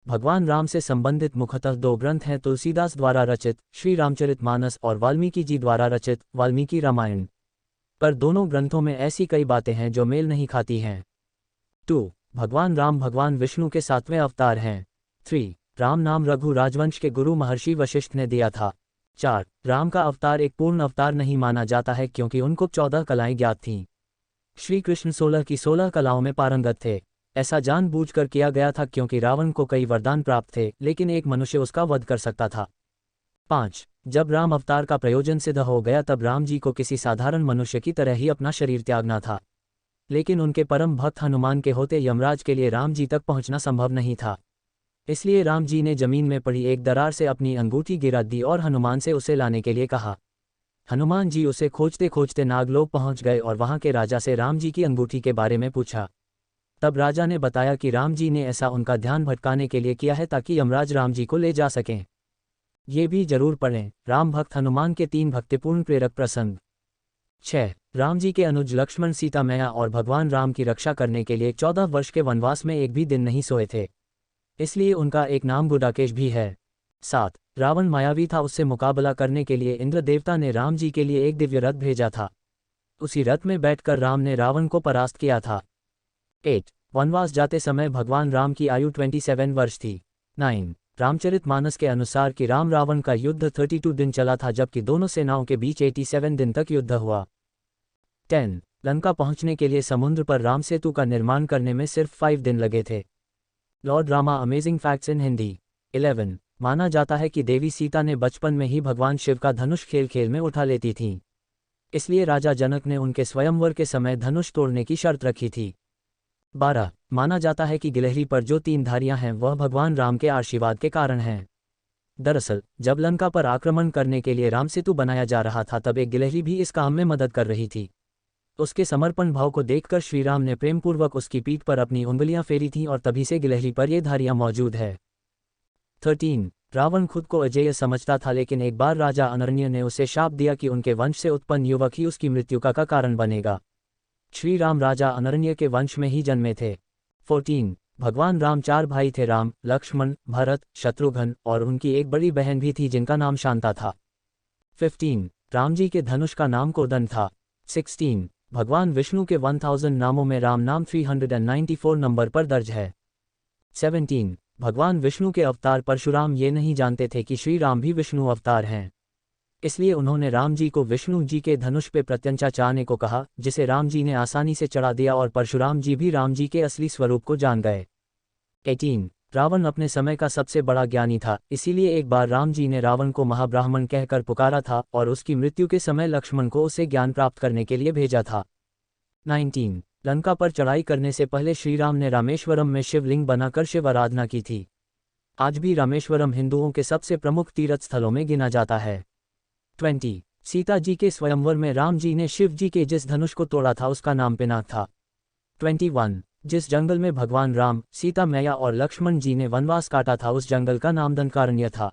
भगवान राम से संबंधित मुख्यतः दो ग्रंथ हैं, तुलसीदास द्वारा रचित श्री रामचरितमानस और वाल्मीकि जी द्वारा रचित वाल्मीकि रामायण। पर दोनों ग्रंथों में ऐसी कई बातें हैं जो मेल नहीं खाती हैं। 2. भगवान राम भगवान विष्णु के 7वें अवतार हैं। 3. राम नाम रघु राजवंश के गुरु महर्षि वशिष्ठ ने दिया था। 4. राम का अवतार एक पूर्ण अवतार नहीं माना जाता है क्योंकि उनको 14 कलाएं ज्ञात थीं। श्री कृष्ण 16 की 16 कलाओं में पारंगत थे। ऐसा जानबूझकर किया गया था क्योंकि रावण को कई वरदान प्राप्त थे, लेकिन एक मनुष्य उसका वध कर सकता था। 5. जब राम अवतार का प्रयोजन सिद्ध हो गया तब राम जी को किसी साधारण मनुष्य की तरह ही अपना शरीर त्यागना था, लेकिन उनके परम भक्त हनुमान के होते यमराज के लिए राम जी तक पहुंचना संभव नहीं था। इसलिए राम जी ने जमीन में पड़ी एक दरार से अपनी अंगूठी गिरा दी और हनुमान से उसे लाने के लिए कहा। हनुमान जी उसे खोजते खोजते नागलोक पहुंच गए और वहां के राजा से राम जी की अंगूठी के बारे में पूछा। तब राजा ने बताया कि राम जी ने ऐसा उनका ध्यान भटकाने के लिए किया है ताकि यमराज राम जी को ले जा सकें। ये भी जरूर पढ़ें, राम भक्त हनुमान के 3 भक्तिपूर्ण प्रेरक प्रसंग। 6. राम जी के अनुज लक्ष्मण सीता मैया और भगवान राम की रक्षा करने के लिए 14 वर्ष के वनवास में एक भी दिन नहीं सोए थे, इसलिए उनका एक नाम गुडाकेश भी है। 7. रावण मायावी था, उससे मुकाबला करने के लिए इंद्र देवता ने राम जी के लिए एक दिव्य रथ भेजा था। उसी रथ में बैठकर राम ने रावण को परास्त किया था। 8. वनवास जाते समय भगवान राम की आयु 27 वर्ष थी। 9. रामचरितमानस के अनुसार कि राम रावण का युद्ध 32 दिन चला था जबकि दोनों सेनाओं के बीच 87 दिन तक युद्ध हुआ। 10. लंका पहुंचने के लिए समुद्र पर राम सेतु का निर्माण करने में सिर्फ 5 दिन लगे थे। Lord Rama amazing facts in Hindi. 11. माना जाता है कि देवी सीता ने बचपन में ही भगवान शिव का धनुष खेल खेल में उठा लेती थीं, इसलिए राजा जनक ने उनके स्वयंवर के समय धनुष तोड़ने की शर्त रखी थी। 12. माना जाता है कि गिलहरी पर जो 3 धारियां हैं वह भगवान राम के आशीर्वाद के कारण हैं। दरअसल जब लंका पर आक्रमण करने के लिए राम सेतु बनाया जा रहा था तब एक गिलहरी भी इस काम में मदद कर रही थी। उसके समर्पण भाव को देखकर श्रीराम ने प्रेमपूर्वक उसकी पीठ पर अपनी उंगलियां फेरी थीं और तभी से गिलहरी पर ये धारियां मौजूद है। 13. रावण खुद को अजेय समझता था, लेकिन एक बार राजा अनरण्य ने उसे शाप दिया कि उनके वंश से उत्पन्न युवक ही उसकी मृत्यु का कारण बनेगा। श्री राम राजा अनरण्य के वंश में ही जन्मे थे। 14. भगवान राम 4 भाई थे, राम, लक्ष्मण, भरत, शत्रुघ्न और उनकी एक बड़ी बहन भी थी जिनका नाम शांता था। 15. राम जी के धनुष का नाम कोदंड था। 16. भगवान विष्णु के 1000 नामों में राम नाम 394 नंबर पर दर्ज है। 17. भगवान विष्णु के अवतार परशुराम ये नहीं जानते थे कि श्री राम भी विष्णु अवतार हैं, इसलिए उन्होंने राम जी को विष्णु जी के धनुष पे प्रत्यंचा चाहने को कहा, जिसे राम जी ने आसानी से चढ़ा दिया और परशुराम जी भी राम जी के असली स्वरूप को जान गए। 18. रावण अपने समय का सबसे बड़ा ज्ञानी था, इसीलिए एक बार राम जी ने रावण को महाब्राह्मण कहकर पुकारा था और उसकी मृत्यु के समय लक्ष्मण को उसे ज्ञान प्राप्त करने के लिए भेजा था। 19. लंका पर चढ़ाई करने से पहले श्रीराम ने रामेश्वरम में शिवलिंग बनाकर शिव आराधना की थी। आज भी रामेश्वरम हिंदुओं के सबसे प्रमुख तीर्थ स्थलों में गिना जाता है। 20. सीता जी के स्वयंवर में राम जी ने शिव जी के जिस धनुष को तोड़ा था उसका नाम पिनाक था। 21. जिस जंगल में भगवान राम, सीता मैया और लक्ष्मण जी ने वनवास काटा था उस जंगल का नाम दंडकारण्य था।